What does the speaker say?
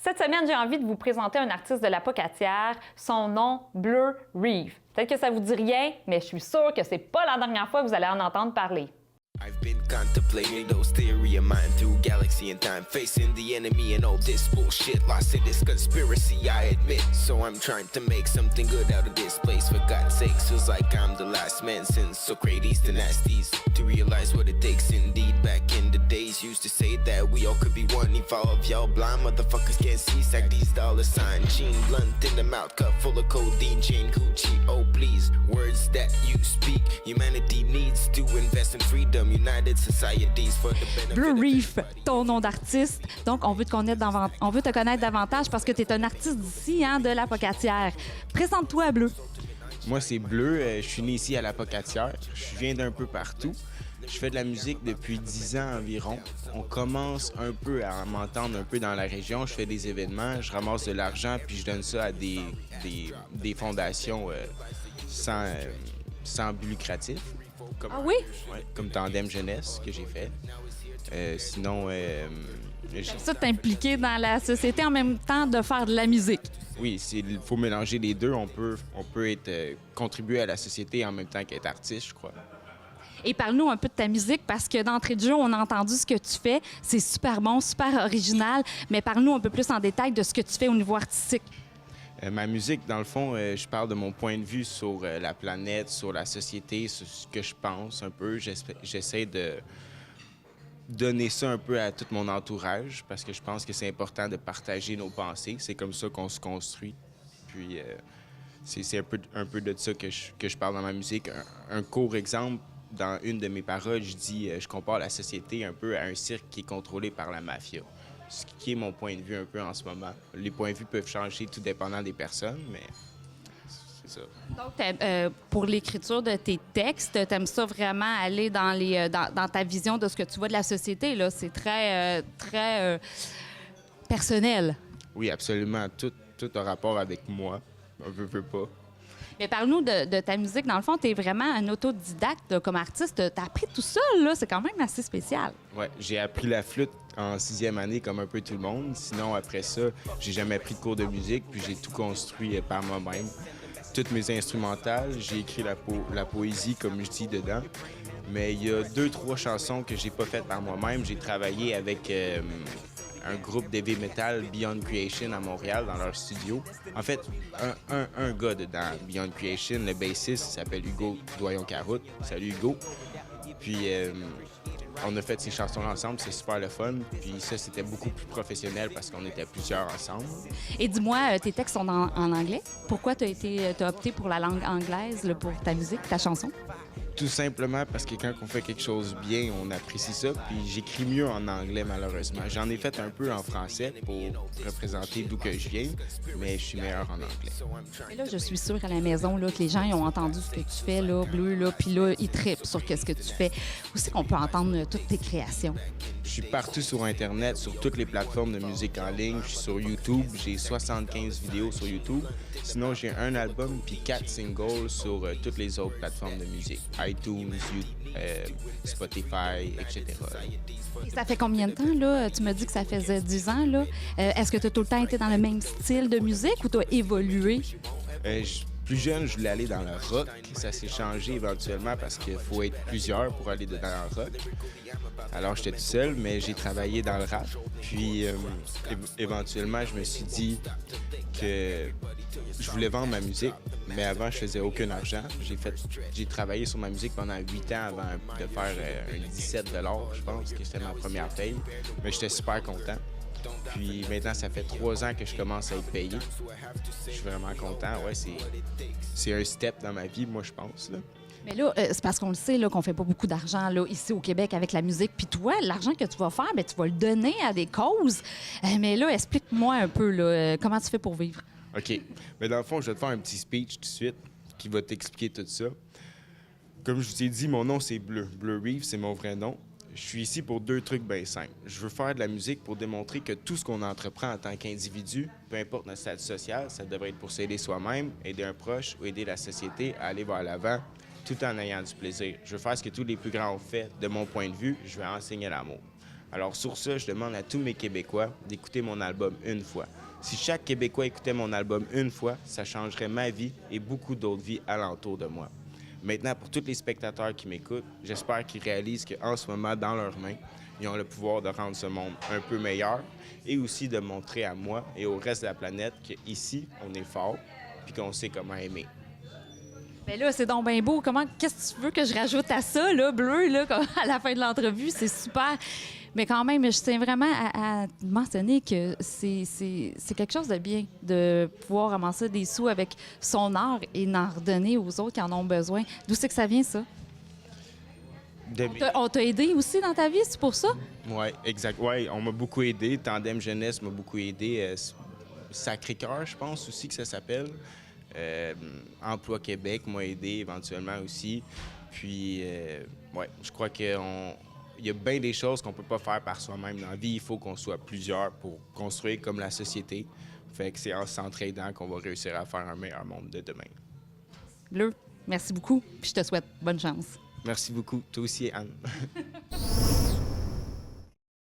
Cette semaine, j'ai envie de vous présenter un artiste de la Pocatière, son nom, Bleu Reeve. Peut-être que ça vous dit rien, mais je suis sûre que c'est pas la dernière fois que vous allez en entendre parler. I've been contemplating those theory of mine through galaxy and time, facing the enemy and all this bullshit, lost in this conspiracy, I admit. So I'm trying to make something good out of this place, for God's sakes, feels like I'm the last man since Socrates to Nasties, to realize what it takes indeed. Back in the days, used to say that we all could be one, if all of y'all blind motherfuckers can't see, stack these dollar signs, Gene Blunt in the mouth, cup full of codeine, chain Gucci, oh please, words that you speak, humanity needs to invest in freedom. Bleu Reeve, ton nom d'artiste. Donc, on veut te connaître davantage parce que tu es un artiste d'ici, hein, de la Pocatière. Présente-toi, Bleu. Moi, c'est Bleu. Je suis né ici à la Pocatière. Je viens d'un peu partout. Je fais de la musique depuis 10 ans environ. On commence un peu à m'entendre un peu dans la région. Je fais des événements, je ramasse de l'argent, puis je donne ça à des fondations sans but lucratif. Ah oui? Ouais, comme Tandem Jeunesse que j'ai fait. Sinon, ça t'impliquer dans la société en même temps de faire de la musique. Oui, il faut mélanger les deux. On peut contribuer à la société en même temps qu'être artiste, je crois. Et parle-nous un peu de ta musique, parce que d'entrée de jeu, on a entendu ce que tu fais. C'est super bon, super original. Mais parle-nous un peu plus en détail de ce que tu fais au niveau artistique. Ma musique, dans le fond, je parle de mon point de vue sur la planète, sur la société, sur ce que je pense un peu. J'essaie de donner ça un peu à tout mon entourage parce que je pense que c'est important de partager nos pensées. C'est comme ça qu'on se construit. Puis c'est un peu de ça que je parle dans ma musique. Un court exemple, dans une de mes paroles, je dis je compare la société un peu à un cirque qui est contrôlé par la mafia. Ce qui est mon point de vue un peu en ce moment. Les points de vue peuvent changer tout dépendant des personnes, mais c'est ça. Donc, pour l'écriture de tes textes, tu aimes ça vraiment aller dans ta vision de ce que tu vois de la société, là. C'est très personnel. Oui, absolument. Tout a rapport avec moi. On veut pas. Mais parle-nous de ta musique. Dans le fond, tu es vraiment un autodidacte comme artiste. Tu as appris tout seul, là. C'est quand même assez spécial. Oui, j'ai appris la flûte en 6e année comme un peu tout le monde. Sinon, après ça, j'ai jamais pris de cours de musique, puis j'ai tout construit par moi-même. Toutes mes instrumentales, j'ai écrit la poésie, comme je dis, dedans. Mais il y a 2-3 chansons que j'ai pas faites par moi-même. J'ai travaillé avec un groupe d'heavy metal, Beyond Creation, à Montréal, dans leur studio. En fait, un gars dedans, Beyond Creation, le bassiste, s'appelle Hugo Doyon-Caroute. Salut Hugo. Puis on a fait ces chansons ensemble, c'est super le fun. Puis ça, c'était beaucoup plus professionnel parce qu'on était plusieurs ensemble. Et dis-moi, tes textes sont en anglais. Pourquoi tu as opté pour la langue anglaise là, pour ta musique, ta chanson? Tout simplement parce que quand on fait quelque chose bien, on apprécie ça. Puis j'écris mieux en anglais, malheureusement. J'en ai fait un peu en français pour représenter d'où que je viens, mais je suis meilleur en anglais. Et là, je suis sûre à la maison là, que les gens ils ont entendu ce que tu fais, là, Bleu, là, puis là, ils trippent sur ce que tu fais. Où c'est qu'on peut entendre toutes tes créations? Je suis partout sur Internet, sur toutes les plateformes de musique en ligne. Je suis sur YouTube, j'ai 75 vidéos sur YouTube. Sinon, j'ai un album puis 4 singles sur toutes les autres plateformes de musique. iTunes, Spotify, etc. Et ça fait combien de temps, là? Tu m'as dit que ça faisait 10 ans, là. Est-ce que tu as tout le temps été dans le même style de musique ou tu as évolué? Plus jeune, je voulais aller dans le rock. Ça s'est changé éventuellement parce qu'il faut être plusieurs pour aller dans le rock. Alors, j'étais tout seul, mais j'ai travaillé dans le rap. Puis, éventuellement, je me suis dit que je voulais vendre ma musique, mais avant, je faisais aucun argent. J'ai travaillé sur ma musique pendant 8 ans avant de faire un 17 $, je pense, que c'était ma première paye. Mais j'étais super content. Puis maintenant, ça fait 3 ans que je commence à être payé. Je suis vraiment content. Ouais, c'est un step dans ma vie, moi, je pense, là. Mais là, c'est parce qu'on le sait là, qu'on fait pas beaucoup d'argent là, ici au Québec avec la musique. Puis toi, l'argent que tu vas faire, bien, tu vas le donner à des causes. Mais là, explique-moi un peu là, comment tu fais pour vivre. OK. Mais dans le fond, je vais te faire un petit speech tout de suite qui va t'expliquer tout ça. Comme je vous ai dit, mon nom, c'est Bleu. Bleu Reeve, c'est mon vrai nom. Je suis ici pour 2 trucs bien simples. Je veux faire de la musique pour démontrer que tout ce qu'on entreprend en tant qu'individu, peu importe notre statut social, ça devrait être pour s'aider soi-même, aider un proche ou aider la société à aller vers l'avant, tout en ayant du plaisir. Je veux faire ce que tous les plus grands ont fait. De mon point de vue, je vais enseigner l'amour. Alors sur ça, je demande à tous mes Québécois d'écouter mon album une fois. Si chaque Québécois écoutait mon album une fois, ça changerait ma vie et beaucoup d'autres vies alentour de moi. Maintenant, pour tous les spectateurs qui m'écoutent, j'espère qu'ils réalisent qu'en ce moment, dans leurs mains, ils ont le pouvoir de rendre ce monde un peu meilleur et aussi de montrer à moi et au reste de la planète qu'ici, on est fort puis qu'on sait comment aimer. Ben là, c'est donc bien beau. Qu'est-ce que tu veux que je rajoute à ça, là, Bleu, là, à la fin de l'entrevue? C'est super. Mais quand même, je tiens vraiment à mentionner que c'est quelque chose de bien de pouvoir ramasser des sous avec son art et en redonner aux autres qui en ont besoin. D'où c'est que ça vient, ça? On t'a aidé aussi dans ta vie, c'est pour ça? Oui, exact. Oui, on m'a beaucoup aidé. Tandem Jeunesse m'a beaucoup aidé. Sacré-Cœur, je pense aussi que ça s'appelle. Emploi Québec m'a aidé éventuellement aussi. Puis, ouais, je crois qu'il y a bien des choses qu'on ne peut pas faire par soi-même. Dans la vie, il faut qu'on soit plusieurs pour construire comme la société. Fait que c'est en s'entraidant qu'on va réussir à faire un meilleur monde de demain. Bleu, merci beaucoup. Puis je te souhaite bonne chance. Merci beaucoup. Toi aussi, Anne.